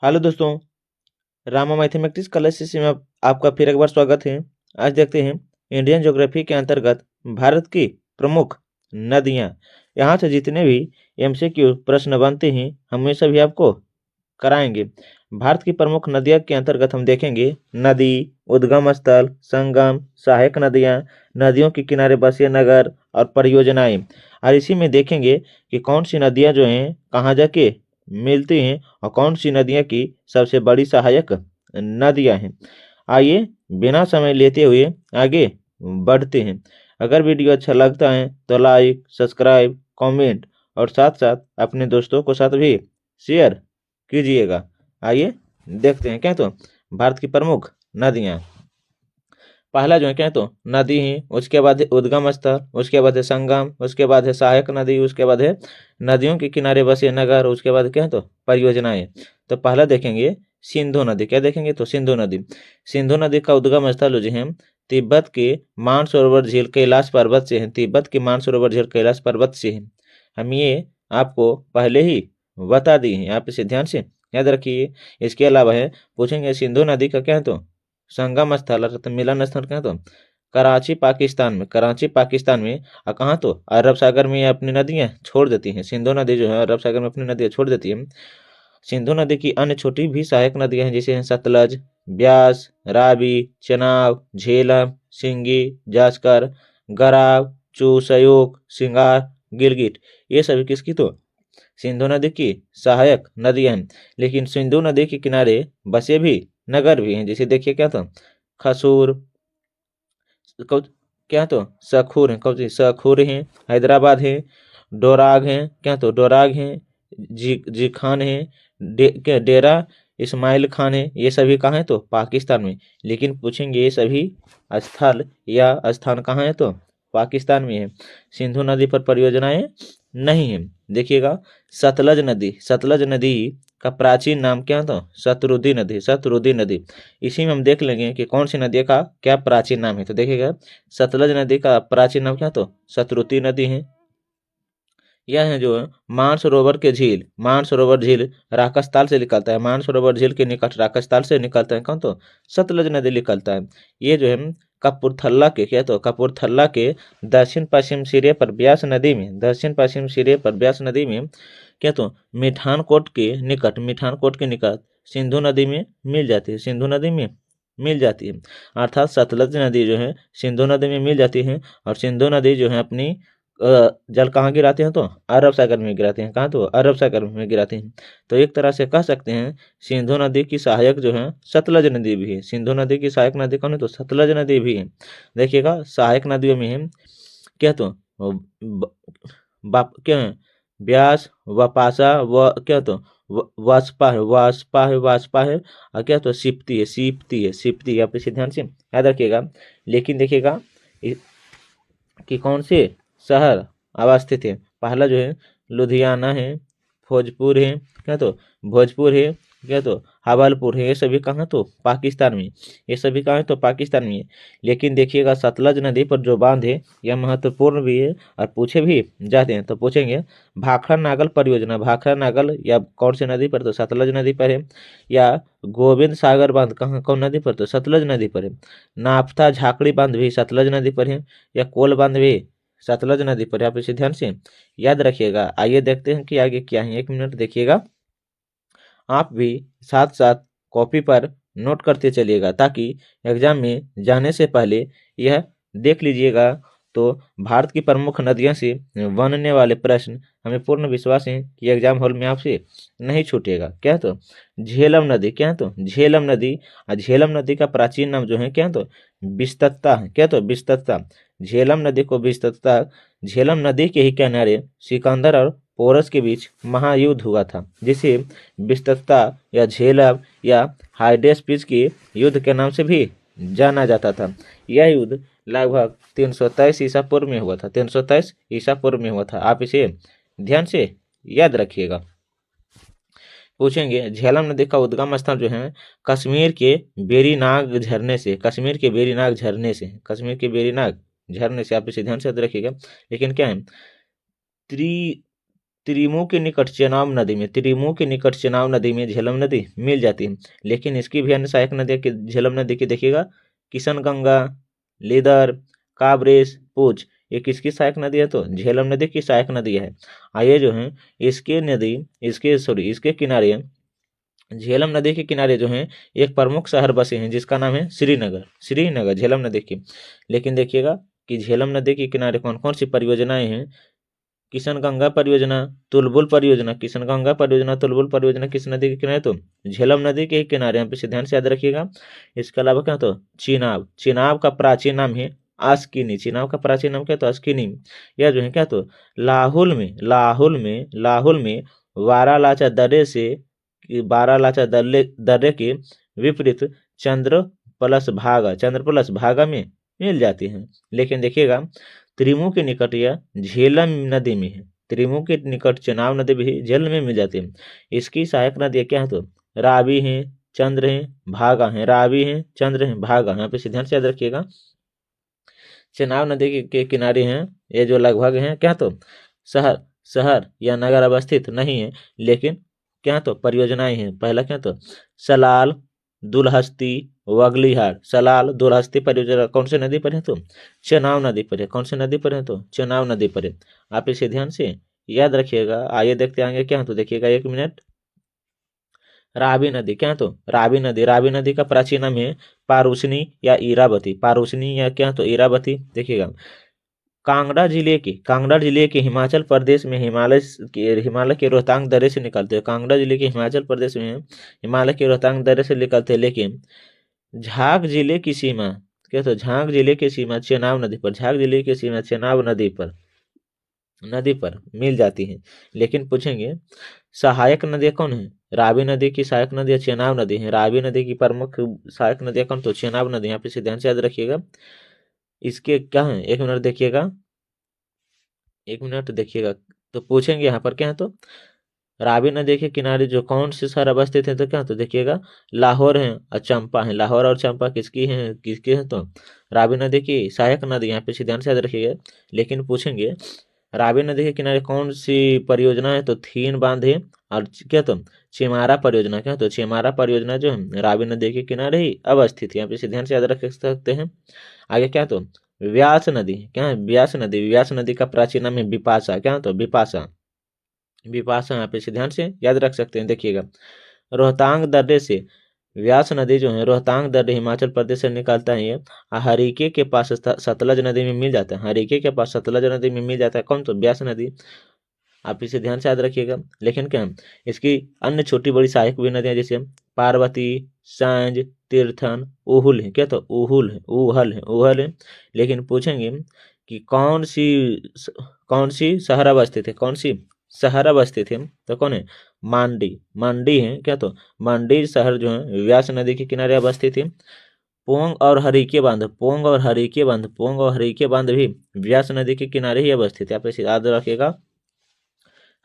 Hello दोस्तों, Rama mathematics classes में आपका फिर एक बार स्वागत है। आज देखते हैं इंडियन ज्योग्राफी के अंतर्गत भारत की प्रमुख नदियां। यहाँ से जितने भी एमसीक्यू प्रश्न बनते हैं हम ये सभी आपको कराएंगे। भारत की प्रमुख नदियां के अंतर्गत हम देखेंगे नदी, उद्गम स्थल, संगम, सहायक नदियां, नदियों के किनारे बसे नगर और परियोजनाएं। और इसी में देखेंगे कि कौन सी नदियां जो हैं कहाँ जाके मिलती हैं और कौन सी नदियां की सबसे बड़ी सहायक नदियां हैं। आइए बिना समय लेते हुए आगे बढ़ते हैं। अगर वीडियो अच्छा लगता है तो लाइक, सब्सक्राइब, कमेंट और साथ साथ अपने दोस्तों को साथ भी शेयर कीजिएगा। आइए देखते हैं क्या तो भारत की प्रमुख नदियाँ। पहला जो है क्या तो नदी है, उसके बाद है उद्गम स्थल, उसके बाद है संगम, उसके बाद है सहायक नदी, उसके बाद है नदियों के किनारे बसे नगर, उसके बाद क्या है तो परियोजनाएं। तो पहला देखेंगे सिंधु नदी। क्या देखेंगे तो सिंधु नदी। सिंधु नदी का उद्गम स्थल जो है तिब्बत के मानसरोवर झील कैलाश पर्वत से है। तिब्बत के मानसरोवर झील कैलाश पर्वत से है। हम ये आपको पहले ही बता दिए हैं, आप इसे ध्यान से याद रखिए। इसके अलावा है पूछेंगे सिंधु नदी का क्या है तो संगम स्थल अर्थात मिलन स्थल क्या है तो कराची पाकिस्तान में। कराची पाकिस्तान में और कहाँ तो अरब सागर में ये अपनी नदियाँ छोड़ देती हैं। सिंधु नदी जो है अरब सागर में अपनी नदियाँ छोड़ देती है। सिंधु नदी की अन्य छोटी भी सहायक नदियाँ हैं जैसे हैं सतलज, ब्यास, रावी, चेनाब, झेलम, सिंगी, जास्कर, गराव, चू, सयोक, सिंगार, गिलगिट। ये सभी किसकी तो सिंधु नदी की सहायक नदियां हैं। लेकिन सिंधु नदी के किनारे बसे भी नगर भी हैं। जैसे देखिए क्या था खसूर, क्या तो सखूर है, कौन सखूर है, हैदराबाद है, डोराग है, क्या तो डोराग है, जी खान है, क्या डेरा इस्माइल खान है। ये सभी कहाँ है तो पाकिस्तान में। लेकिन पूछेंगे ये सभी स्थल या स्थान कहाँ है तो पाकिस्तान में है। सिंधु नदी पर परियोजनाएं नहीं है। देखिएगा सतलज नदी। सतलज नदी का प्राचीन नाम क्या था शतरुद्री नदी। शतरुद्री नदी। इसी में हम देख लेंगे कि कौन सी नदी का क्या प्राचीन नाम है। तो देखिएगा सतलज नदी का प्राचीन नाम क्या तो शतरुद्री नदी है। यह है जो मानसरोवर के झील, मानसरोवर झील राकस्थाल से निकलता है। मानसरोवर झील के निकट राकस्थाल से निकलता है कौन तो सतलज नदी निकलता है। ये जो है कपूरथला के क्या तो कपूरथला के दक्षिण पश्चिम सिरे पर ब्यास नदी में, दक्षिण पश्चिम सिरे पर ब्यास नदी में क्या तो मिठानकोट के निकट, मिठानकोट के निकट सिंधु नदी में मिल जाती है। सिंधु नदी में मिल जाती है। अर्थात सतलज नदी जो है सिंधु नदी में मिल जाती है। और सिंधु नदी जो है अपनी जल कहाँ गिराते हैं तो अरब सागर में गिराते हैं। कहाँ तो अरब सागर में गिराते हैं। तो एक तरह से कह सकते हैं सिंधु नदी की सहायक जो है सतलज नदी भी है। सिंधु नदी की सहायक नदी कौन है तो सतलज नदी भी है। देखिएगा सहायक नदियों में है क्या तो क्या है ब्यास, वपासा व क्या तो वास्पा है, वास्पा है, वास्पा है और क्या तो सिप्ती है, सिप्ती है, सिप्ती है। आप इसे ध्यान से याद रखिएगा। लेकिन देखिएगा कि कौन से शहर अवस्थित है। पहला जो है लुधियाना है, भोजपुर है, क्या तो भोजपुर है, क्या तो हवलपुर है। ये सभी कहाँ तो पाकिस्तान में। ये सभी कहाँ है तो पाकिस्तान में है। लेकिन देखिएगा सतलज नदी पर जो बांध है यह महत्वपूर्ण भी है और पूछे भी जाते हैं। तो पूछेंगे भाखड़ा नागल परियोजना। भाखड़ा नागल या कौन सी नदी पर तो सतलज नदी पर है। या गोविंद सागर बांध कहाँ कौन नदी पर तो सतलज नदी पर है। नाफ्ता झाकड़ी बांध भी सतलज नदी पर है। या कोल बांध भी सतलज नदी पर है। आप इसे ध्यान से याद रखिएगा। आइए देखते हैं कि आगे क्या है। एक मिनट देखिएगा। आप भी साथ साथ कॉपी पर नोट करते चलिएगा ताकि एग्जाम में जाने से पहले यह देख लीजिएगा। तो भारत की प्रमुख नदियों से बनने वाले प्रश्न हमें पूर्ण विश्वास है कि एग्जाम हॉल में आपसे नहीं छूटेगा। क्या तो झेलम नदी। क्या तो झेलम नदी। और झेलम नदी का प्राचीन नाम जो है क्या तो बिस्तत्ता है। क्या तो बिस्तत्ता। झेलम नदी को बिस्तत्ता। झेलम नदी के ही किनारे सिकंदर और पोरस के बीच महायुद्ध हुआ था जिसे बिस्तत्ता या झेलम या हाइडेस्पिस के युद्ध के नाम से भी जाना जाता था। यह युद्ध लगभग 323 ईसा पूर्व में हुआ था। 323 ईसा पूर्व में हुआ था। आप इसे ध्यान से याद रखिएगा। पूछेंगे झेलम नदी का उद्गम स्थल जो है कश्मीर के बेरीनाग झरने से, कश्मीर के बेरीनाग झरने से, कश्मीर के बेरीनाग झरने से। आप इसे ध्यान से याद रखिएगा। लेकिन क्या है त्रिमु के निकट चेनाब नदी में, त्रिमु के निकट चेनाब नदी में झेलम नदी मिल जाती है। लेकिन इसकी भी अन्य सहायक नदियाँ झेलम नदी की देखिएगा, किशन गंगा, लीदर, काबरेस, पूछ, ये किसकी सहायक नदी है? तो झेलम नदी की सहायक नदी है। आइए जो है इसके नदी, इसके किनारे, झेलम नदी के किनारे जो है एक प्रमुख शहर बसे हैं जिसका नाम है श्रीनगर। श्रीनगर झेलम नदी की। लेकिन देखिएगा कि झेलम नदी के किनारे कौन कौन सी परियोजनाएं हैं? किशन गंगा परियोजना, तुलबुल परियोजना, किशन गंगा परियोजना, तुलबुल परियोजना किस नदी के किनारे? तो झेलम नदी के ही किनारे। यहाँ पे ध्यान से याद रखिएगा। इसके अलावा क्या? तो चिनाब, चिनाब का प्राचीन नाम है अस्किनी, चिनाब का प्राचीन नाम क्या? तो अस्किनी। यह जो है क्या? तो लाहुल में वारालाचा दर्रे से, बारालाचा दर्रे के विपरीत चंद्र प्लस भागा में मिल जाती हैं। लेकिन देखिएगा त्रिमु के निकट यह झेलम नदी में है, त्रिमु के निकट चेनाब नदी भी झेलम में मिल जाती है। इसकी सहायक नदियाँ क्या है? तो रावी हैं, चंद्र हैं, भागा हैं, रावी हैं, चंद्र हैं, भागा। यहाँ पे ध्यान से याद रखिएगा। चेनाब नदी के किनारे हैं ये जो लगभग हैं क्या? तो शहर या नगर अवस्थित नहीं है, लेकिन क्या? तो परियोजनाएं हैं। पहला क्या? तो सलाल, दुलहस्ती, वगलीहार। सलाल, दुलहस्ती परियोजना कौन सी नदी पर है? तो चेनाब नदी पर है। कौन सी नदी पर है? तो चेनाब नदी पर है। आप इसे ध्यान से याद रखिएगा। आइए देखते आगे क्या? तो देखिएगा 1 मिनट। रावी नदी क्या? तो रावी नदी का प्राचीन नाम है पारुसनी या इरावती, पारुसनी या क्या? तो इरावती। देखिएगा कांगड़ा जिले के हिमाचल प्रदेश में हिमालय के रोहतांग दर्रे से निकलते हैं। कांगड़ा जिले के हिमाचल प्रदेश में हिमालय के रोहतांग दर्रे से निकलते हैं। लेकिन झाग जिले की सीमा क्या? तो झाग जिले की सीमा चेनाब नदी पर, झाग जिले की सीमा चेनाब नदी पर मिल जाती है। लेकिन पूछेंगे सहायक नदियाँ कौन है? रावी नदी की सहायक नदी चेनाब नदी है। रावी नदी की प्रमुख सहायक नदियाँ कौन? तो चेनाब नदी। यहाँ पे से ध्यान से याद रखिएगा। इसके क्या है? 1 मिनट देखिएगा, 1 मिनट देखिएगा। तो पूछेंगे यहाँ पर क्या है? तो रावी नदी के किनारे जो कौन से शहर अवस्थित है? तो क्या? तो देखिएगा लाहौर है और चंपा है। लाहौर और चंपा किसकी है? तो रावी नदी की सहायक नदी। यहाँ पे ध्यान से याद रखिएगा। लेकिन पूछेंगे रावी नदी के किनारे कौन सी परियोजना है? तो थीन बांध है और क्या? तो चिमारा परियोजना। क्या? तो चिमारा परियोजना जो है रावी नदी के किनारे ही अवस्थित है। यहाँ पे ध्यान से याद रख सकते हैं। आगे क्या? तो व्यास नदी क्या है? व्यास नदी का प्राचीन नाम है बिपाशा। क्या? तो बिपाशा यहाँ पे ध्यान से याद रख सकते हैं। देखिएगा रोहतांग दर्रे से व्यास नदी जो है, रोहतांग दर्रे हिमाचल प्रदेश से निकलता है ये। हरीके के पास सतलज नदी में मिल जाता है। हरीके के पास सतलज नदी में मिल जाता है कौन? तो व्यास नदी। आप इसे ध्यान से याद रखिएगा। लेकिन क्या इसकी अन्य छोटी बड़ी सहायक भी नदियां जैसे पार्वती, सांज, तीर्थन, उहुल है। क्या? तो उहल है। लेकिन पूछेंगे कि कौन सी शहर अवस्थित है? कौन सी शहर अवस्थित है? तो कौन है? मांडी है। क्या? तो मांडी शहर जो है व्यास नदी के किनारे अवस्थित है। पोंग और हरिके बांध भी व्यास नदी के किनारे ही अवस्थित है। आप इसे याद रखिएगा।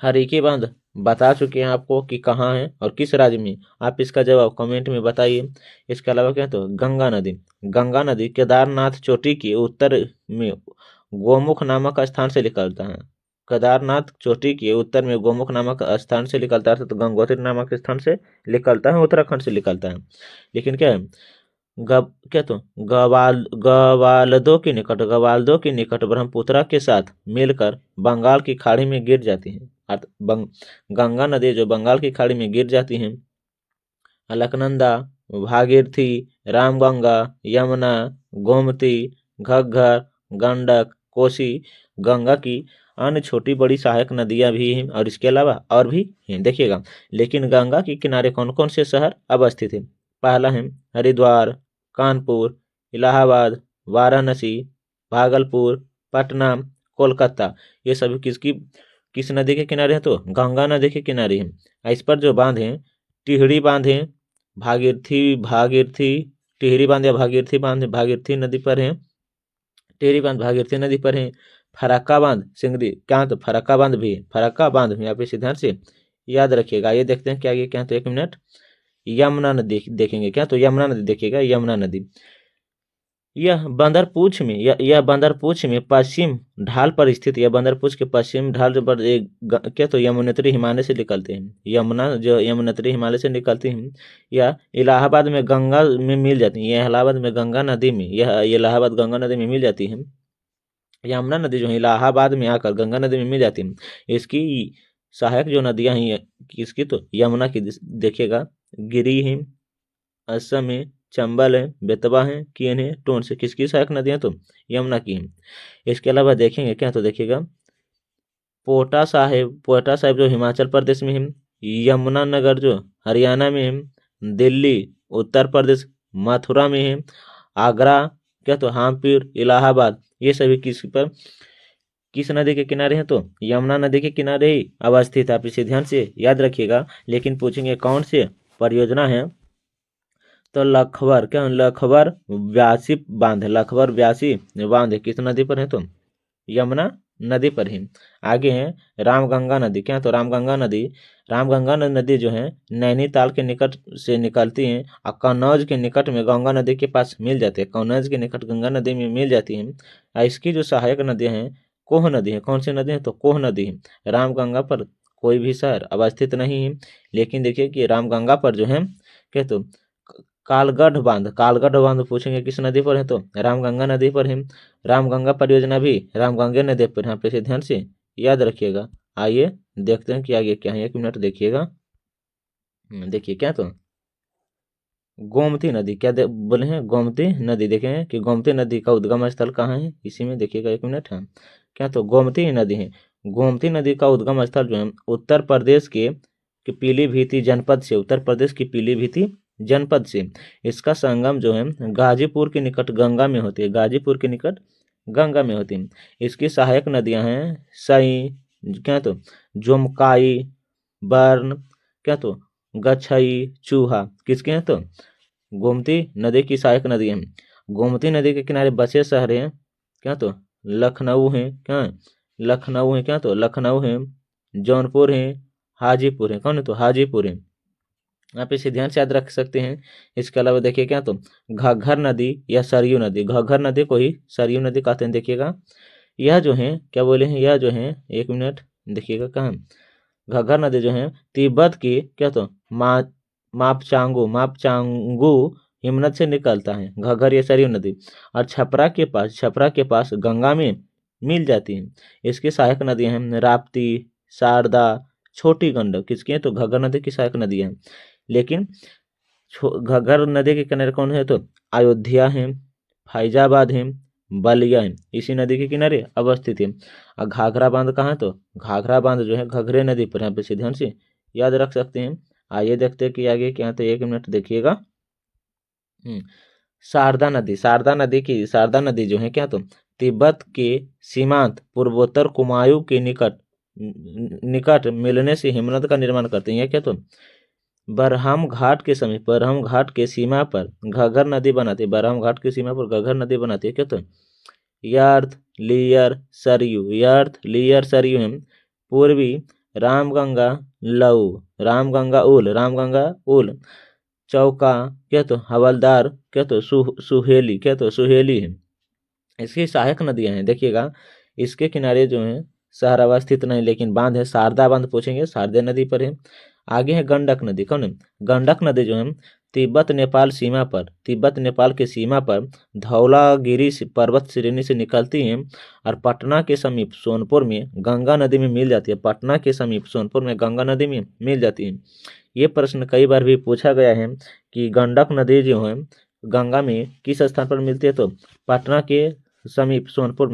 हरिके बांध बता चुके हैं आपको कि कहाँ है और किस राज्य में। आप इसका जवाब कमेंट में बताइए। इसके अलावा क्या? तो गंगा नदी केदारनाथ चोटी के उत्तर में गोमुख नामक स्थान से निकलता है। केदारनाथ चोटी के उत्तर में गोमुख नामक स्थान से निकलता है, तो गंगोत्री नामक स्थान से निकलता है, उत्तराखंड से निकलता है। लेकिन क्या है? क्या? तो गवालदो के निकट ब्रह्मपुत्रा के साथ मिलकर बंगाल की खाड़ी में गिर जाती है। गंगा नदी जो बंगाल की खाड़ी में गिर जाती हैं। अलकनंदा, भागीरथी, रामगंगा, यमुना, गोमती, घग्गर, गंडक, कोसी गंगा की अन्य छोटी बड़ी सहायक नदियां भी हैं और इसके अलावा और भी हैं। देखिएगा लेकिन गंगा के किनारे कौन कौन से शहर अवस्थित हैं? पहला है हरिद्वार, कानपुर, इलाहाबाद, वाराणसी, भागलपुर, पटना, कोलकाता। ये सभी किस नदी के किनारे हैं? तो गंगा नदी के किनारे हैं। इस पर जो बांध हैं टिहरी बांध है, भागीरथी टिहरी बांध या भागीरथी नदी पर है। टिहरी बांध भागीरथी नदी पर है। फरक्का बांध सिंगरी क्या? तो फरक्का बांध भी है। फरक्का बांध में आप इसे ध्यान से याद रखिएगा। ये देखते हैं क्या? ये क्या? तो 1 मिनट। यमुना नदी देखेंगे। क्या? तो यमुना नदी देखिएगा। यमुना नदी यह बंदरपूछ में यह बंदरपूछ में पश्चिम ढाल पर स्थित, यह बंदरपूछ के पश्चिम ढाल पर एक क्या तो यमुनोत्री हिमालय से निकलते हैं, यमुना जो यमुनोत्री हिमालय से निकलती हैं, यह इलाहाबाद में गंगा में मिल जाती है, यह इलाहाबाद में गंगा नदी में, यह इलाहाबाद गंगा नदी में मिल जाती है। यमुना नदी जो है इलाहाबाद में आकर गंगा नदी में मिल जाती है। इसकी सहायक जो नदियां हैं किसकी, तो यमुना की देखिएगा, गिरी है, असम है, चंबल है, बेतवा है, केन है, टोंस है, किसकी सहायक नदियां, तो यमुना की हैं। इसके अलावा देखेंगे क्या, तो देखिएगा पोटा साहिब जो हिमाचल प्रदेश में है, यमुनानगर जो हरियाणा में है, दिल्ली उत्तर प्रदेश मथुरा में है, आगरा क्या तो हापुड़ इलाहाबाद, ये सभी किस नदी के किनारे हैं, तो यमुना नदी के किनारे ही अवस्थित। आप इसे ध्यान से याद रखिएगा। लेकिन पूछेंगे कौन से परियोजना है, तो लखबर क्या, लखबर व्यासी बांध, लखबर व्यासी बांध किस नदी पर है, तो यमुना नदी पर ही। आगे है रामगंगा नदी, क्या तो रामगंगा नदी जो है नैनीताल के निकट से निकलती है और कन्नौज के निकट में गंगा नदी के पास मिल जाती है, कन्नौज के निकट गंगा नदी में मिल जाती है। और इसकी जो सहायक नदियां हैं, कोह नदी है, कौन सी नदी है, तो कोह नदी है। रामगंगा पर कोई भी शहर अवस्थित नहीं है, लेकिन देखिए कि रामगंगा पर जो है क्या तो कालगढ़ बांध पूछेंगे किस नदी पर है, तो रामगंगा नदी पर है। रामगंगा परियोजना भी रामगंगे नदी पर, यहाँ पे से ध्यान से याद रखिएगा। आइए देखते हैं कि आगे क्या है, 1 मिनट देखिएगा। देखिए क्या, तो गोमती नदी क्या बोले हैं, गोमती नदी देखें कि गोमती नदी का उद्गम स्थल कहाँ है, इसी में देखिएगा 1 मिनट है। क्या तो गोमती नदी है, गोमती नदी का उद्गम स्थल जो है उत्तर प्रदेश के पीलीभीत जनपद से, उत्तर प्रदेश की पीलीभीत जनपद से। इसका संगम जो है गाजीपुर के निकट गंगा में होती है, गाजीपुर के निकट गंगा में होती है। इसकी सहायक नदियां हैं सई क्या तो जोमकाई, बर्न क्या तो गछई, चूहा, किसके हैं, तो गोमती नदी की सहायक नदी है। गोमती नदी के किनारे बसे शहर हैं क्या, तो लखनऊ है, क्या लखनऊ है, क्या तो लखनऊ है, जौनपुर है, हाजीपुर है, कौन है, तो हाजीपुर है। आप इसे ध्यान से याद रख सकते हैं। इसके अलावा देखिए क्या, तो घग्घर नदी या सरयू नदी, घग्घर नदी को ही सरयू नदी कहते हैं। देखिएगा यह जो है क्या बोले हैं, यह जो है 1 मिनट देखिएगा कहाँ, घग्घर नदी जो है तिब्बत की क्या तो मापचांगू हिमनद से निकलता है, घग्घर या सरयू नदी, और छपरा के पास गंगा में मिल जाती है। इसकी सहायक नदियां हैं राप्ती, शारदा, छोटी गंडक, किसकी है, तो घग्घर नदी की सहायक नदी है। लेकिन घग्घर नदी के किनारे कौन है, तो अयोध्या है, फैजाबाद है, बलिया है, इसी नदी के किनारे अवस्थित है। और घाघरा बांध कहाँ है, तो घाघरा बांध जो है घघरे नदी पर, यहाँ पे ध्यान से याद रख सकते हैं। आइए देखते हैं कि आगे क्या, तो 1 मिनट देखिएगा। शारदा नदी जो है क्या, तो तिब्बत के सीमांत पूर्वोत्तर कुमायूं के निकट मिलने से हिमनद का निर्माण करते हैं, क्या तो बरहम घाट के समीप, बरहम घाट के सीमा पर घग्घर नदी बनाती है, बरहम घाट की सीमा पर घग्घर नदी बनाती है, क्या तो यर्थ लियर सरयू है। पूर्वी रामगंगा लऊ, रामगंगा उल चौका क्या तो हवलदार क्या तो सुहेली क्या तो सुहेली है। इसकी सहायक नदियां हैं, देखिएगा इसके किनारे जो है शहर अवस्थित नहीं, लेकिन बांध है, शारदा बांध पूछेंगे शारदा नदी पर है। आगे है गंडक नदी, कौन है, गंडक नदी जो है तिब्बत नेपाल की सीमा पर धौलागिरी पर्वत श्रेणी से निकलती है और पटना के समीप सोनपुर में गंगा नदी में मिल जाती है, पटना के समीप सोनपुर में गंगा नदी में मिल जाती है। ये प्रश्न कई बार भी पूछा गया है कि गंडक नदी जो है गंगा में किस स्थान पर मिलती है, तो पटना के समीप सोनपुर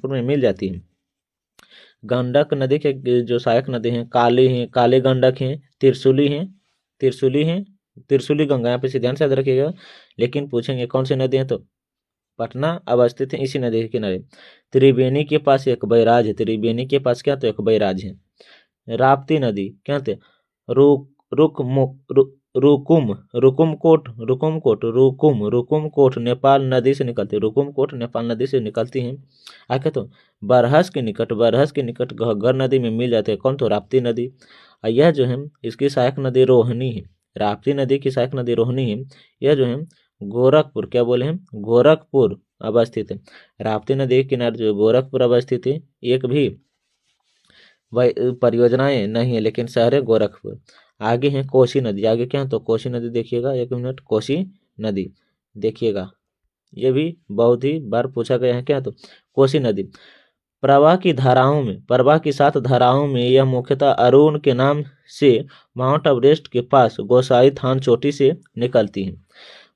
में मिल जाती है। गंडक नदी के जो सहायक नदी हैं काली गंडक हैं, त्रिशूली गंगा, यहाँ पे से ध्यान से याद रखिएगा। लेकिन पूछेंगे कौन सी नदी है, तो पटना अवस्थित है इसी नदी के किनारे। त्रिवेणी के पास एक बैराज है, त्रिवेणी के पास क्या, तो एक बैराज है। राप्ती नदी क्या थे, रुकुमकोट नेपाल नदी से निकलती है, रुकुमकोट नेपाल नदी से निकलती है। आगे तो बरहस के निकट घग्घर नदी में मिल जाते हैं, कौन, तो राप्ती नदी। और यह जो है इसकी सहायक नदी रोहिणी है, राप्ती नदी की सहायक नदी रोहिणी है। यह जो है गोरखपुर, क्या बोले हम, गोरखपुर अवस्थित है। राप्ती नदी के किनारे जो गोरखपुर अवस्थित है, एक भी परियोजनाएं नहीं है, लेकिन शहर है गोरखपुर। आगे है कोसी नदी, आगे क्या है तो कोसी नदी देखिएगा, एक मिनट, कोसी नदी देखिएगा, ये भी बहुत ही बार पूछा गया है। क्या तो कोसी नदी प्रवाह की धाराओं में, प्रवाह की 7 धाराओं में यह मुख्यतः अरुण के नाम से माउंट एवरेस्ट के पास गोसाई थान चोटी से निकलती है।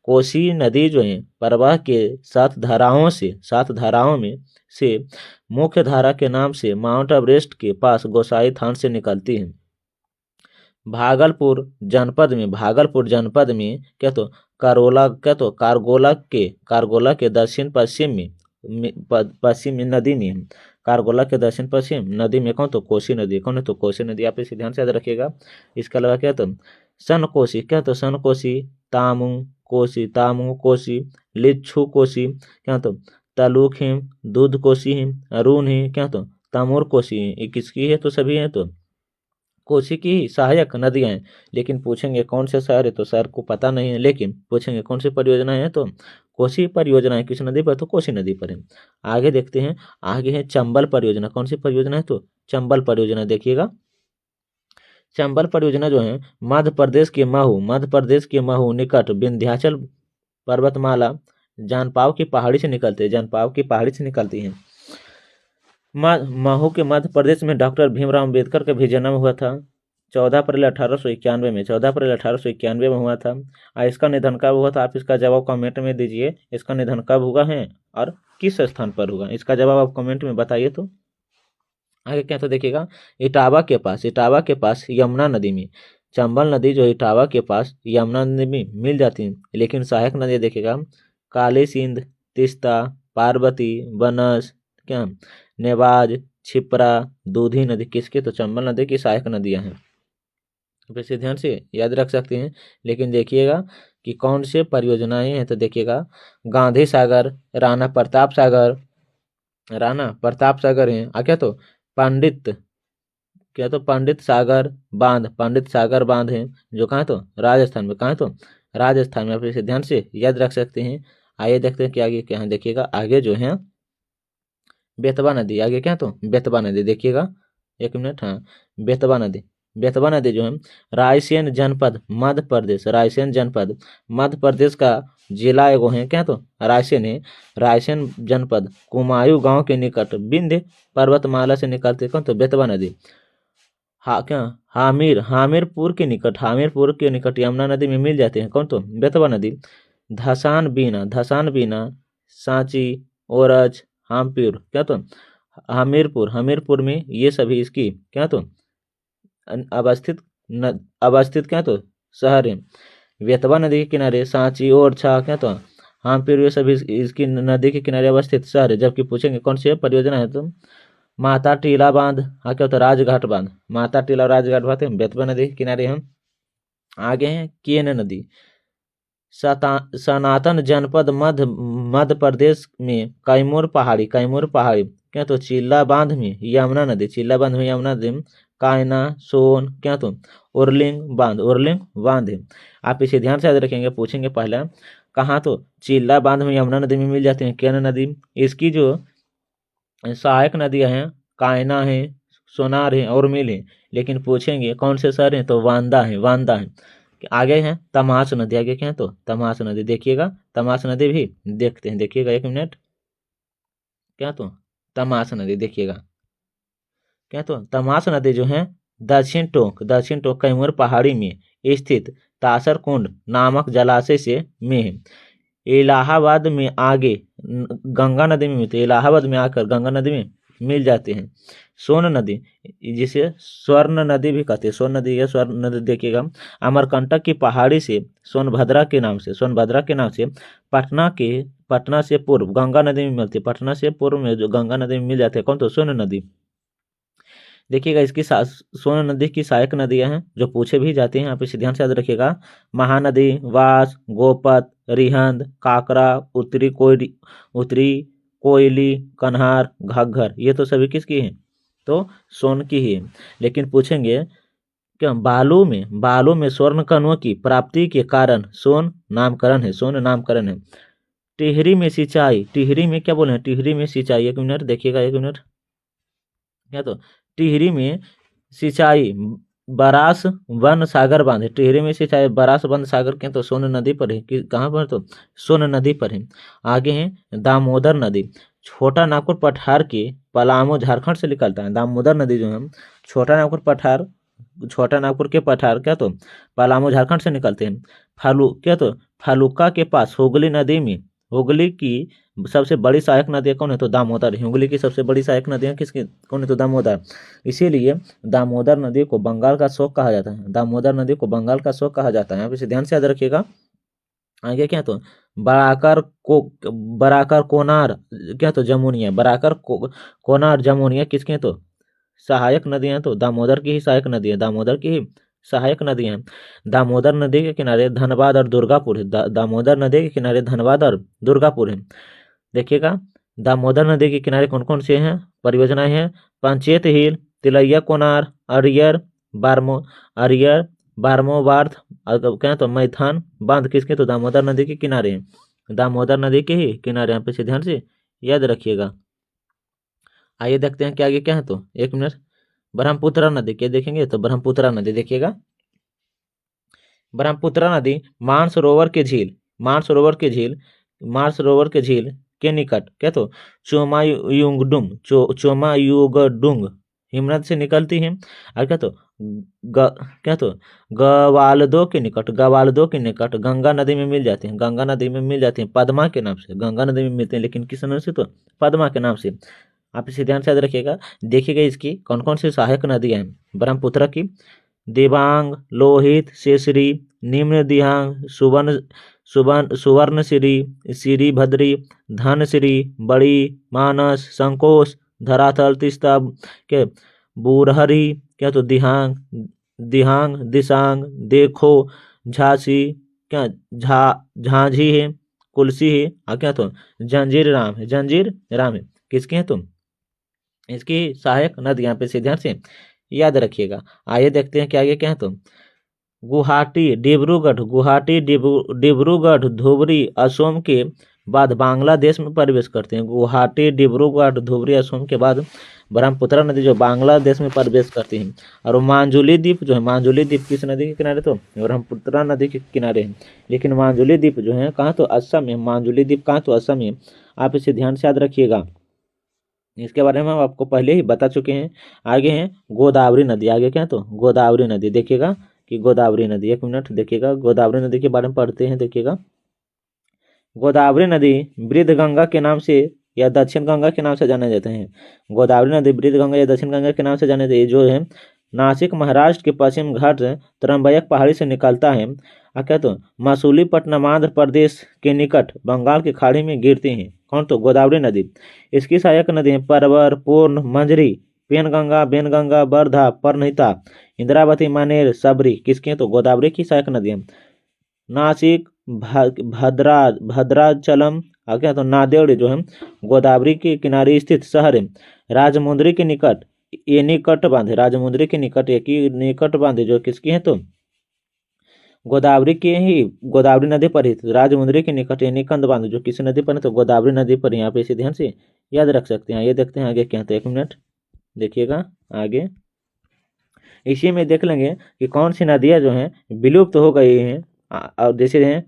कोसी नदी जो है प्रवाह के 7 धाराओं में से मुख्य धारा के नाम से माउंट एवरेस्ट के पास गोसाई थान से निकलती है। भागलपुर जनपद में क्या तो कारगोला के दक्षिण पश्चिम में नदी में, कारगोला के दक्षिण पश्चिम नदी में कौन तो कोसी नदी, कौन है तो कोसी नदी। आप इसे ध्यान से याद रखिएगा। इसके अलावा क्या तो सन कोसी, क्या तो सन कोसी, तामू कोसी, लिच्छू कोसी, क्या तो तलुक है, दूध कोसी है, अरुण है, क्या तो तमोर कोसी है। ये किसकी है तो सभी है तो कोसी की ही सहायक नदियां हैं। लेकिन पूछेंगे कौन से शहर है तो शहर को पता नहीं है, लेकिन पूछेंगे कौन सी परियोजना है तो कोसी परियोजना है। किस नदी पर तो कोसी नदी पर है। आगे देखते हैं, आगे है चंबल परियोजना। कौन सी परियोजना है तो चंबल परियोजना देखिएगा। चंबल परियोजना जो है मध्य प्रदेश के महू निकट विंध्याचल पर्वतमाला जानपाव की पहाड़ी से निकलती है। महू के मध्य प्रदेश में डॉक्टर भीमराव अम्बेडकर का भी जन्म हुआ था 14 अप्रैल 1891 में हुआ था। इसका निधन कब हुआ था, आप इसका जवाब कमेंट में दीजिए। इसका निधन कब हुआ है और किस स्थान पर हुआ, इसका जवाब आप कमेंट में बताइए। तो आगे क्या तो देखिएगा, इटावा के पास यमुना नदी में, चंबल नदी जो इटावा के पास यमुना नदी में मिल जाती है, लेकिन सहायक नदी देखिएगा काली सिंध, तीस्ता, पार्वती, बनस, क्या नेवाज, छिप्रा, दूधी नदी किसके तो चंबल नदी की सहायक नदियां हैं। वैसे ध्यान से याद रख सकते हैं। लेकिन देखिएगा कि कौन से परियोजनाएं हैं तो देखिएगा गांधी सागर, राणा प्रताप सागर हैं। क्या तो पंडित सागर बांध है, जो कहाँ तो राजस्थान में, आप इसे ध्यान से याद रख सकते हैं। आइए देखते हैं कि आगे क्या है। देखिएगा आगे जो है बेतवा नदी, आगे क्या तो बेतवा नदी देखिएगा, एक मिनट, हाँ बेतवा नदी जो है रायसेन जनपद मध्य प्रदेश का जिला एगो है, क्या तो रायसेन है। रायसेन जनपद कुमायूं गांव के निकट विंध्य पर्वतमाला से निकलते कौन तो बेतवा नदी। हामिरपुर के निकट यमुना नदी में मिल जाते हैं कौन तो बेतवा नदी। धसान बीना, सांची, ओरछ, हामपुर, क्या तो हमीरपुर में ये सभी इसकी क्या तो अवस्थित क्या तो शहर है। बेतवा नदी के किनारे सांची, ओरछा, क्या तो हामपुर, ये सभी इसकी नदी के किनारे अवस्थित शहर है। जबकि पूछेंगे कौन सी परियोजना है तो माता टीला बांध, क्या होता है राजघाट बांध, माता टीला राजघाट बांध बेतवा नदी के किनारे हम। आगे हैं केन नदी, सनातन जनपद मध्य प्रदेश में कैमूर पहाड़ी, क्या तो चिल्ला बांध में यमुना नदी, कायना, सोन, क्या तो उर्लिंग बांध है। आप इसे ध्यान से याद रखेंगे। पूछेंगे पहला कहाँ तो चिल्ला बांध में यमुना नदी में मिल जाते हैं केन नदी। इसकी जो सहायक नदियां हैं कायना है, सोनार है और मिल है। लेकिन पूछेंगे कौन से शहर हैं तो वांदा है। आगे है तमास नदी, आगे क्या है तो तमास नदी देखिएगा। तमास नदी भी देखते हैं, देखिएगा एक मिनट, क्या तो तमास नदी देखिएगा। क्या तो तमास नदी जो है दक्षिण टोक कैमूर पहाड़ी में स्थित तासर कुंड नामक जलाशय से में है। इलाहाबाद में आगे गंगा नदी में मिलते, इलाहाबाद में आकर गंगा नदी में मिल जाते हैं। सोन नदी, जिसे स्वर्ण नदी भी कहते हैं, स्वर्ण नदी देखिएगा अमरकंटक की पहाड़ी से सोनभद्रा के नाम से पटना से पूर्व गंगा नदी में मिलती है। पटना से पूर्व में जो गंगा नदी में मिल जाते हैं कौन तो सोन नदी। देखिएगा इसकी सोन नदी की सहायक नदियां हैं जो पूछे भी जाते हैं, आप इसे ध्यान से याद रखिएगा। महानदी, वास, गोपत, रिहंद, काकरा, उत्तरी कोयली, कन्हार, घग्घर, ये तो सभी किसकी हैं तो सोन की ही है। लेकिन पूछेंगे क्या बालू में स्वर्ण कणों की प्राप्ति के कारण सोन नामकरण है। टिहरी में सिंचाई, टिहरी में क्या बोले हैं, टिहरी में सिंचाई, एक मिनट देखिएगा, एक मिनट, क्या तो टिहरी में सिंचाई बरास वन सागर बांध है। टिहरी में सिंचाई बरास वन सागर के तो सोन नदी पर है, कहाँ पर, तो सोन नदी पर है। आगे है दामोदर नदी, छोटा नागपुर पठार के पलामू झारखंड से निकलता है। दामोदर नदी जो है छोटा नागपुर के पठार क्या तो पलामू झारखंड से निकलते हैं। फालुका के पास हुगली नदी में, हुगली की सबसे बड़ी सहायक नदी कौन है, तो दामोदर। हुगली की सबसे बड़ी सहायक नदियाँ किसकी, कौन है, तो दामोदर। इसीलिए दामोदर नदी को बंगाल का शोक कहा जाता है। दामोदर नदी को बंगाल का शोक कहा जाता है। आप इसे ध्यान से याद रखिएगा। आगे क्या तो बराकर कोनार क्या तो जमुनिया, कोनार जमुनिया किसके तो सहायक नदियां, तो दामोदर की ही सहायक नदी है, दामोदर की ही सहायक नदी हैं। दामोदर नदी के किनारे धनबाद और दुर्गापुर है। दामोदर नदी के किनारे धनबाद और दुर्गापुर है। देखिएगा दामोदर नदी के किनारे कौन कौन से हैं परियोजनाएं हैं, पंचेत हिल, तिलैया कोनार, अरियर बारमोवार्थ, क्या तो मैथान बांध किसके, तो दामोदर नदी के किनारे हैं। दामोदर नदी के ही किनारे, यहाँ पे से ध्यान से याद रखिएगा। आइए देखते हैं कि आगे क्या है, तो एक मिनट। ब्रह्मपुत्र नदी क्या देखेंगे, तो ब्रह्मपुत्र नदी देखिएगा। ब्रह्मपुत्र नदी मानसरोवर के झील के निकट क्या तो चोमायुगडुंग हिमनद से निकलती है। और क्या तो गवालदो के निकट गंगा नदी में मिल जाते हैं, पद्मा के नाम से गंगा नदी में मिलते हैं, लेकिन किस नाम से, तो पद्मा के नाम से। आप इसे ध्यान से याद रखिएगा। देखिएगा इसकी कौन कौन सी सहायक नदियां हैं ब्रह्मपुत्र की, दिबांग, लोहित, शेषरी, निम्न दिहांग, सुवर्णश्री, श्रीभद्री, धनश्री, बड़ी, मानस, संकोच, धरातल, तीस्ता के बुरहरी क्या तो दिहांग, देखो, झांसी क्या झांझी है, कुलसी है, और क्या तो जंजीर राम है किसके हैं, तुम इसकी सहायक नदियां पे से ध्यान से याद रखिएगा। आइए देखते हैं कि आगे क्या है, तो गुवाहाटी डिब्रूगढ़ धुबरी असम के बाद बांग्लादेश में प्रवेश करते हैं। गुवाहाटी डिब्रूगढ़ धुबरी असम के बाद ब्रह्मपुत्र नदी जो बांग्लादेश में प्रवेश करती है। और मांजुली द्वीप जो है, मांजुली द्वीप किस नदी के किनारे, तो ब्रह्मपुत्र नदी के किनारे है। लेकिन मांजुली द्वीप जो है कहाँ, तो असम में, मांजुली द्वीप कहाँ, तो असम में। आप इसे ध्यान से याद रखिएगा। इसके बारे में हम आपको पहले ही बता चुके हैं। आगे है गोदावरी नदी, आगे क्या है, तो गोदावरी नदी देखिएगा कि गोदावरी नदी, एक मिनट देखिएगा, गोदावरी नदी के बारे में पढ़ते हैं। देखिएगा गोदावरी नदी वृद्ध गंगा के नाम से या दक्षिण गंगा के नाम से जाने जाते हैं। गोदावरी नदी वृद्ध गंगा या दक्षिण गंगा के नाम से जाने जाते हैं, जो है नासिक महाराष्ट्र के पश्चिम घाट त्रंबक पहाड़ी से निकलता है। क्या तो मसूलीपट्टनम आंध्र प्रदेश के निकट बंगाल की खाड़ी में गिरती हैं। कौन, तो गोदावरी नदी। इसकी सहायक नदी है परवर, पूर्ण, मंजरी, बेनगंगा, वर्धा, परनहिता, इंद्रावती, मानेर, सबरी किसके, तो गोदावरी की सहायक नदी है। नासिक, भद्राचलम, क्या तो नांदेड़ जो है गोदावरी के किनारे स्थित शहर है। राजमुंद्री के निकट ये निकट बांध है, राजमुंद्री के निकट एक ही निकट बांध है, जो किसकी है, तो गोदावरी के ही, गोदावरी नदी पर ही, राजमुंद्री के निकट ये निकंद बांध जो किस नदी पर है, तो गोदावरी नदी पर। यहाँ पे इसे ध्यान से याद रख सकते हैं। ये देखते हैं आगे क्या है, तो एक मिनट देखिएगा आगे। इसी में देख लेंगे कि कौन सी नदियाँ जो हैं विलुप्त हो गई हैं, और जैसे हैं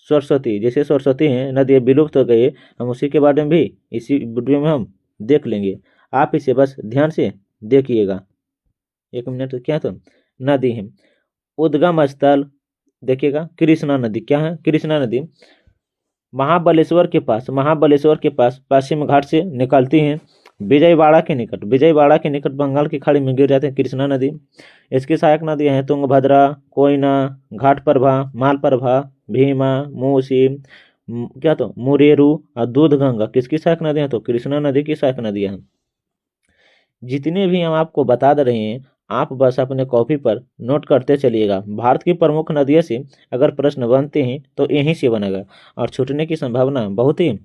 सरस्वती हैं नदियाँ विलुप्त हो गई है, हम उसी के बारे में भी इसी वीडियो में हम देख लेंगे। आप इसे बस ध्यान से देखिएगा। एक मिनट, क्या तो नदी है उद्गम स्थल देखिएगा, कृष्णा नदी क्या है, कृष्णा नदी महाबलेश्वर के पास पश्चिम घाट से निकलती हैं। विजयवाड़ा के निकट बंगाल की खाड़ी में गिर जाते हैं कृष्णा नदी। इसकी सहायक नदियाँ हैं तुंगभद्रा, कोयना, घाटप्रभा, मालप्रभा, भीमा, मूसी, क्या तो मुरेरू और दूधगंगा किसकी सहायक नदियाँ, तो कृष्णा नदी की सहायक नदियाँ हैं। जितने भी हम आपको बता दे रहे हैं, आप बस अपने कॉपी पर नोट करते चलिएगा। भारत की प्रमुख नदियों से अगर प्रश्न बनते हैं तो यहीं से बनेगा, और छूटने की संभावना बहुत ही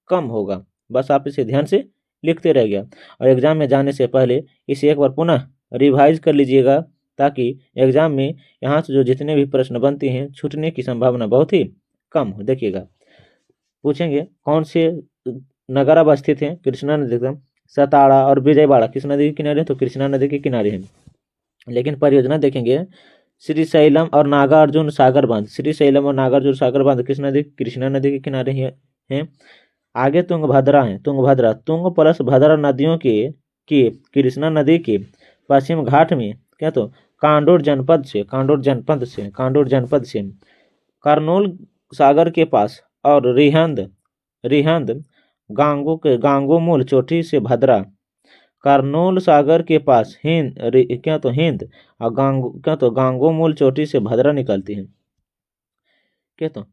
कम होगा। बस आप इसे ध्यान से लिखते रहिएगा, और एग्जाम में जाने से पहले इसे एक बार पुनः रिवाइज कर लीजिएगा, ताकि एग्जाम में यहाँ से जो जितने भी प्रश्न बनते हैं छूटने की संभावना बहुत ही कम हो। देखिएगा, पूछेंगे कौन से नगर अवस्थित हैं, कृष्णा नदी का। सताड़ा और विजयवाड़ा किस नदी के किनारे, तो कृष्णा नदी के किनारे हैं। लेकिन परियोजना देखेंगे, श्रीशैलम और नागार्जुन सागर बांध, श्रीशैलम और नागार्जुन सागर बांध किस नदी, कृष्णा नदी के किनारे हैं। आगे तुंगभद्रा है, तुंगभद्रा, तुंग प्लस भद्रा नदियों के कृष्णा नदी के पश्चिम घाट में क्या, तो कांडोर जनपद से करनूल सागर के पास और रिहंद गांगोमूल चोटी से भद्रा, करनूल सागर के पास हिंद और गांगोमूल चोटी से भद्रा निकलती है। क्या, तो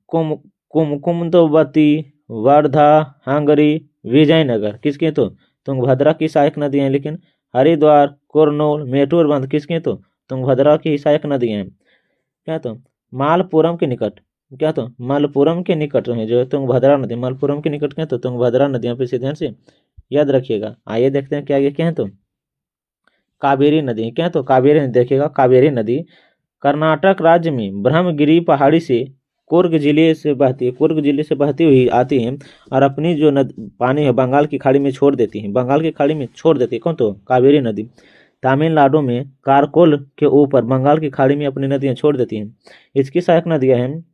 कुमकुमदवती, वर्धा, हंगरी, विजयनगर किसके, तो तुंगभद्रा की सहायक नदियां हैं। लेकिन हरिद्वार, कुरनूल, मेटूर बंध किसके, तो तुंगभद्रा की सहायक नदियां हैं। क्या, तो मालपुरम के निकट, क्या, तो मालपुरम के निकट है जो तुंगभद्रा नदी, मालपुरम के निकट क्या, तो तुंगभद्रा नदियां पे से ध्यान से याद रखिएगा। आइए देखते हैं क्या आगे क्या है, तो कावेरी नदी, क्या, तो कावेरी नदी देखिएगा, कावेरी नदी कर्नाटक राज्य में ब्रह्मगिरी पहाड़ी से कुर्ग जिले से बहती हुई आती है और अपनी जो पानी है बंगाल की खाड़ी में छोड़ देती है, कौन, तो कावेरी नदी तमिलनाडु में कारकोल के ऊपर बंगाल की खाड़ी में अपनी नदियां छोड़ देती हैं। इसकी सहायक नदियां हैं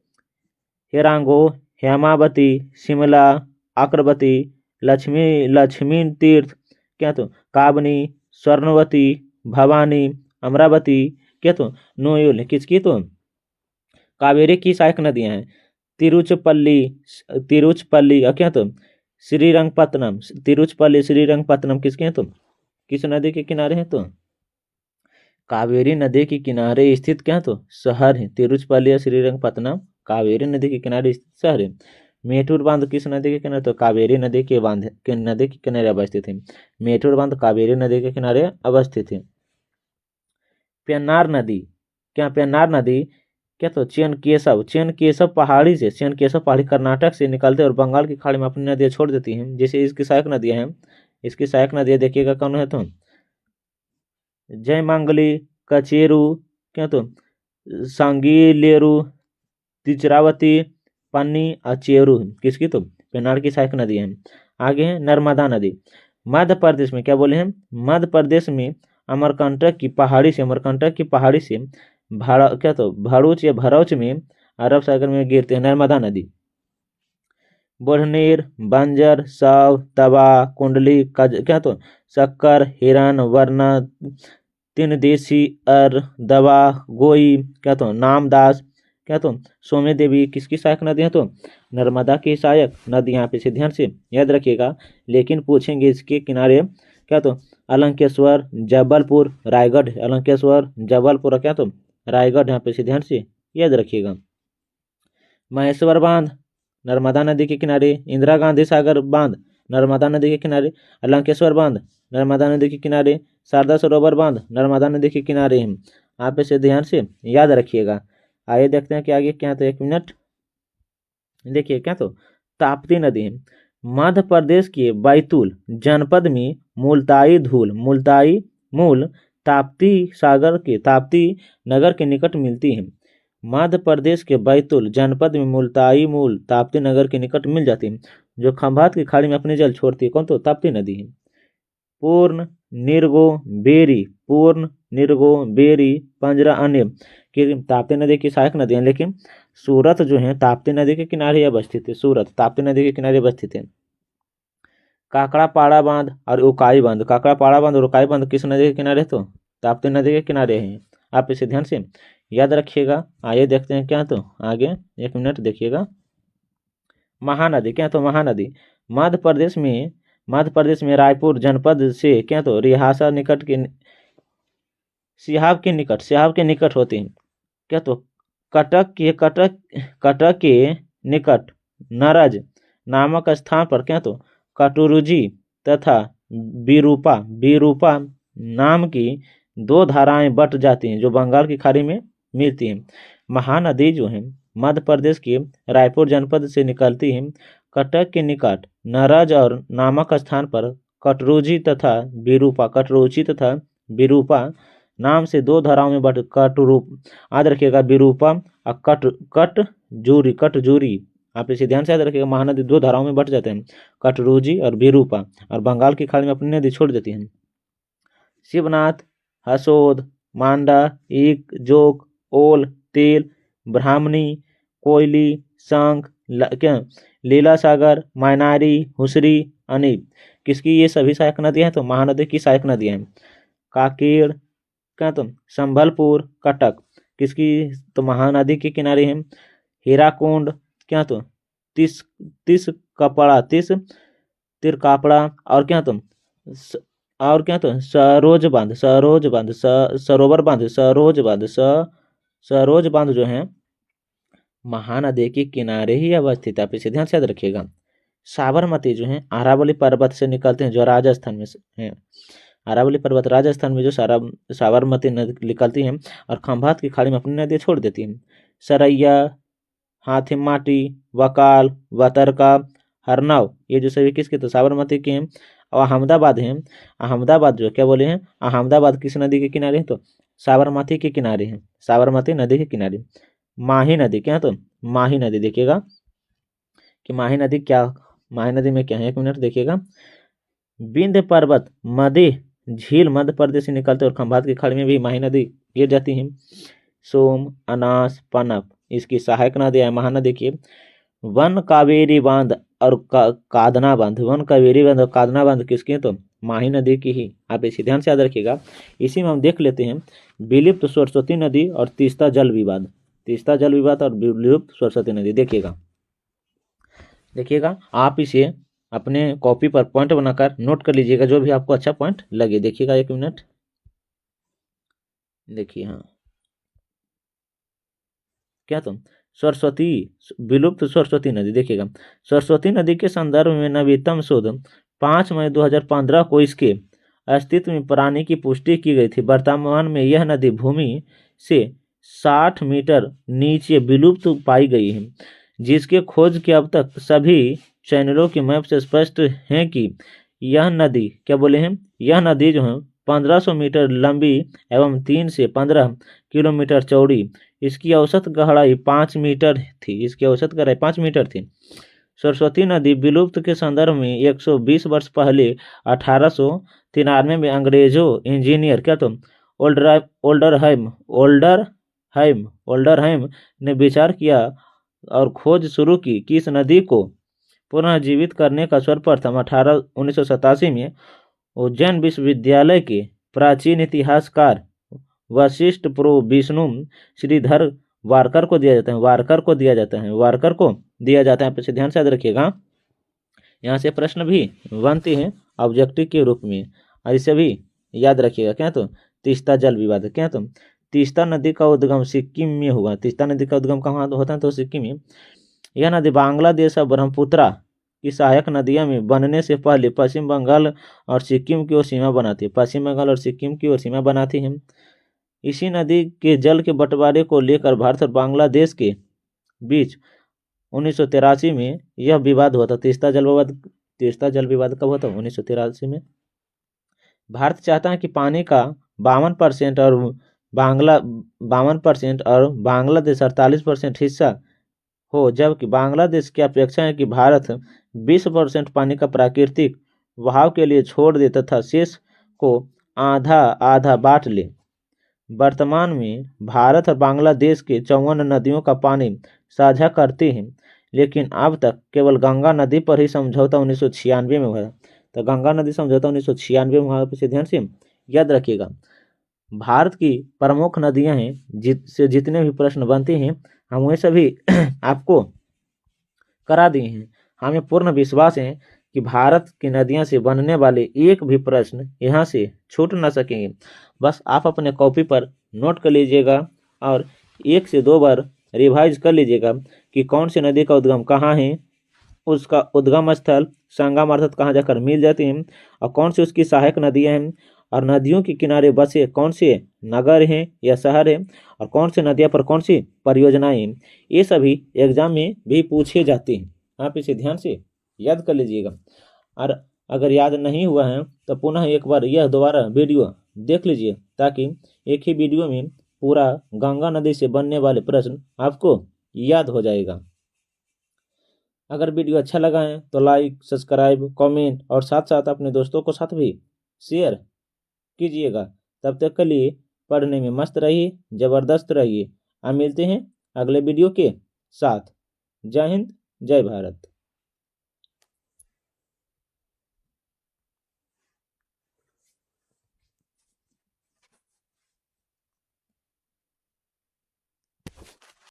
हेरांगो, हेमावती, शिमला, अक्रवती, लक्ष्मी तीर्थ, क्या, तो काबनी, स्वर्णवती, भवानी, अमरावती, क्या, तो नोयुल किसकी, तो कावेरी की सहायक नदियां हैं। तिरुचपल्ली और क्या, तो श्रीरंगपत्तनम किसके हैं, तो किस नदी के किनारे हैं, तो कावेरी नदी के किनारे स्थित क्या, तो शहर है तिरुचपल्ली और श्रीरंगपत्तनम कावेरी नदी के किनारे स्थित शहर है। मेठूर बांध किस नदी के किनारे, तो कावेरी नदी के किनारे अवस्थित है। मेठूर बांध कावेरी नदी के किनारे अवस्थित है। पेन्नार नदी, क्या, तो चेनकेशव पहाड़ी कर्नाटक से निकलते और बंगाल की खाड़ी में अपनी नदियां छोड़ देती हैं, जैसे इसकी सहायक नदियां हैं। इसकी सहायक नदियां देखिएगा कौन है, तो जयमांगली, कचेरू, क्या, तो सांगीलेरू, तिचरावती, पन्नी और चेरू किसकी, तो पेन्नार की सहायक नदी है। आगे है नर्मदा नदी, मध्य प्रदेश में, क्या बोले हैं, मध्य प्रदेश में अमरकंटक की पहाड़ी से भरूच में अरब सागर में गिरते हैं नर्मदा नदी। बुढ़नीर, बंजर, साव, तवा, कुंडली, क्या, तो शक्कर, हिरन, वरना, तीन देसी, दवा, गोई, क्या, तो नामदास, क्या, तो सोमे देवी किसकी सहायक नदियां, तो नर्मदा की सहायक नदी यहाँ पे से ध्यान से याद रखिएगा। लेकिन पूछेंगे इसके किनारे, क्या, तो अलंकेश्वर, जबलपुर, रायगढ़, क्या, तो रायगढ़ यहाँ पे से ध्यान से याद रखिएगा। महेश्वर बांध नर्मदा नदी के किनारे, इंदिरा गांधी सागर बांध नर्मदा नदी के किनारे, अलंकेश्वर बांध नर्मदा नदी के किनारे, शारदा सरोवर बांध नर्मदा नदी के किनारे हैं। आप इसे ध्यान से याद रखिएगा। आइए देखते हैं कि आगे क्या, तो 1 मिनट देखिए, क्या, तो ताप्ती नदी है मध्य प्रदेश के बैतूल जनपद में मूल ताप्ती नगर के निकट मिलती है। मध्य प्रदेश के बैतूल जनपद में मूल ताप्ती नगर के निकट मिल जाती है, जो खंभात की खाड़ी में अपने जल छोड़ती है, कौन, तो ताप्ती नदी है। पूर्ण, निर्गो, बेरी, पंजरा अन्य की ताप्ती नदी की सहायक नदी है। लेकिन सूरत जो है ताप्ती नदी के किनारे अवस्थित है, काकड़ापाड़ा बांध और उकाई बांध किस नदी के किनारे है, तो ताप्ती नदी के किनारे हैं। आप इसे ध्यान से याद रखिएगा। आइए देखते हैं क्या, तो आगे 1 मिनट देखिएगा। महानदी, क्या, तो महानदी मध्य प्रदेश में रायपुर जनपद से, क्या, तो रिहासा सिहाब के निकट होती है। क्या, तो कटक के निकट नरज नामक स्थान पर, क्या, तो कटुरुजी तथा बीरूपा नाम की 2 धाराएं बट जाती हैं, जो बंगाल की खाड़ी में मिलती हैं। महानदी जो है मध्य प्रदेश के रायपुर जनपद से निकलती है। कटक के निकट नरज और नामक स्थान पर कटरुची तथा बीरूपा नाम से दो धाराओं में बट कट रूप, याद रखिएगा विरूपा और कटजूरी। आप इसे ध्यान से याद रखिएगा, महानदी दो धाराओं में बट जाते हैं, कटरूजी और विरूपा, और बंगाल की खाड़ी में अपनी नदी छोड़ देती हैं। शिवनाथ, हसोद, मांडा, ईक, जोक, ओल, तेल, ब्राह्मणी, कोयली, शंख, क्या लीला सागर, मैनारी, हुसरी, अनीप, किसकी ये सभी सहायक नदियां हैं? तो महानदी की सहायक नदियां हैं। काकेर, क्या तो संभलपुर, कटक, किसकी? तो महानदी के किनारे हैं। हीराकुंड, क्या तो तिस तिस कपड़ा तिस तिरकापड़ा, और क्या तो और क्या तो सरोज बांध, सरोवर बांध, सरोज बांध जो है महानदी के किनारे ही अवस्थित है। आप इसे ध्यान से याद रखिएगा। साबरमती जो है अरावली पर्वत से निकलते हैं, जो राजस्थान में है। अरावली पर्वत राजस्थान में जो साबरमती नदी निकलती है और खंभात की खाड़ी में अपनी नदी छोड़ देती है। सरैया, हाथीमाटी, वकाल, वतरका, हरनाव, ये जो सभी किसके? तो साबरमती के हैं। और अहमदाबाद है, अहमदाबाद जो क्या बोले हैं, अहमदाबाद किस नदी के किनारे है? तो साबरमती के किनारे है, साबरमती नदी के किनारे। माही नदी, क्या? तो माही नदी, देखिएगा कि माही नदी क्या, माही नदी में क्या है, एक मिनट देखिएगा। विंध्य पर्वत मध्य झील मध्य प्रदेश से निकलते और खंभात की खाड़ी में भी माही नदी गिर जाती है। सोम, अनास, पनप, इसकी सहायक नदी है महानदी की। वन कावेरी बांध और कादना बांध, वन कावेरी बांध और कादना बांध किसकी? तो माही नदी की ही। आप इसे ध्यान से याद रखिएगा। इसी में हम देख लेते हैं विलुप्त सरस्वती नदी और तीस्ता जल विवाद, तीस्ता जल विवाद और विलुप्त सरस्वती नदी। देखिएगा आप इसे अपने कॉपी पर पॉइंट बनाकर नोट कर लीजिएगा, जो भी आपको अच्छा पॉइंट लगे। देखिएगा, एक मिनट देखिए। हाँ, क्या तुम सरस्वती, विलुप्त सरस्वती नदी, देखिएगा सरस्वती नदी के संदर्भ में नवीनतम शोध 5 मई 2015 को इसके अस्तित्व में प्राणी की पुष्टि की गई थी। वर्तमान में यह नदी भूमि से 60 मीटर नीचे विलुप्त पाई गई है, जिसके खोज के अब तक सभी चैनलों के मैप से स्पष्ट है कि यह नदी, क्या बोले हैं, यह नदी जो है 1500 मीटर लंबी एवं 3 से 15 किलोमीटर चौड़ी। इसकी औसत गहराई 5 मीटर थी, इसकी औसत गहराई 5 मीटर थी। सरस्वती नदी विलुप्त के संदर्भ में 120 वर्ष पहले 1893 में अंग्रेजों इंजीनियर, क्या तो ओल्डरहाइम ने विचार किया और खोज शुरू की कि इस नदी को पुनः जीवित करने का सर्वप्रथम 1987 में उज्जैन विश्वविद्यालय के प्राचीन इतिहासकार वशिष्ठ प्रो विष्णु श्रीधर वारकर को दिया जाता है, वारकर को दिया जाता है। आप इसे ध्यान से याद रखिएगा। यहाँ से प्रश्न भी बनते हैं ऑब्जेक्टिव के रूप में, और इसे भी याद रखिएगा। क्या? तो तीस्ता जल विवाद, क्या? तो तीस्ता नदी का उद्गम सिक्किम में हुआ। तीस्ता नदी का उद्गम कहाँ होता है? तो सिक्किम में। यह नदी बांग्लादेश और ब्रह्मपुत्रा की सहायक नदियों में बनने से पहले पश्चिम बंगाल और सिक्किम की ओर सीमा बनाती है, पश्चिम बंगाल और सिक्किम की ओर सीमा बनाती है। इसी नदी के जल के बंटवारे को लेकर भारत और बांग्लादेश के बीच 1983 में यह विवाद हुआ था। तीस्ता जल विवाद कब हुआ था? 1983 में। भारत चाहता है कि पानी का 52% और बांग्लादेश 48% हिस्सा हो, जबकि बांग्लादेश की अपेक्षा है कि भारत 20% पानी का प्राकृतिक बहाव के लिए छोड़ दे तथा शेष को आधा आधा बांट ले। वर्तमान में भारत और बांग्लादेश के 54 नदियों का पानी साझा करते हैं, लेकिन अब तक केवल गंगा नदी पर ही समझौता 1996 में हुआ। तो गंगा नदी समझौता 1996 में हुआ। इसे ध्यान से याद रखिएगा। भारत की प्रमुख नदियां हैं, जिससे जितने भी प्रश्न बनते हैं हम वे सभी आपको करा दिए हैं। हमें पूर्ण विश्वास है कि भारत की नदियां से बनने वाले एक भी प्रश्न यहाँ से छूट न सकेंगे। बस आप अपने कॉपी पर नोट कर लीजिएगा और 1 से 2 बार रिवाइज कर लीजिएगा कि कौन सी नदी का उद्गम कहाँ है, उसका उद्गम स्थल, संगम अर्थात कहाँ जाकर मिल जाती हैं, और कौन सी उसकी सहायक नदियाँ हैं, और नदियों के किनारे बसे कौन से नगर हैं या शहर हैं, और कौन से नदियों पर कौन सी परियोजनाएं हैं। ये सभी एग्जाम में भी पूछे जाते हैं। आप इसे ध्यान से याद कर लीजिएगा। और अगर याद नहीं हुआ है तो पुनः एक बार यह दोबारा वीडियो देख लीजिए, ताकि एक ही वीडियो में पूरा गंगा नदी से बनने वाले प्रश्न आपको याद हो जाएगा। अगर वीडियो अच्छा लगा है तो लाइक, सब्सक्राइब, कमेंट और साथ साथ अपने दोस्तों को साथ भी शेयर कीजिएगा। तब तक के लिए पढ़ने में मस्त रहिए, ज़बरदस्त रहिए। अब मिलते हैं अगले वीडियो के साथ। जय हिंद, जय भारत।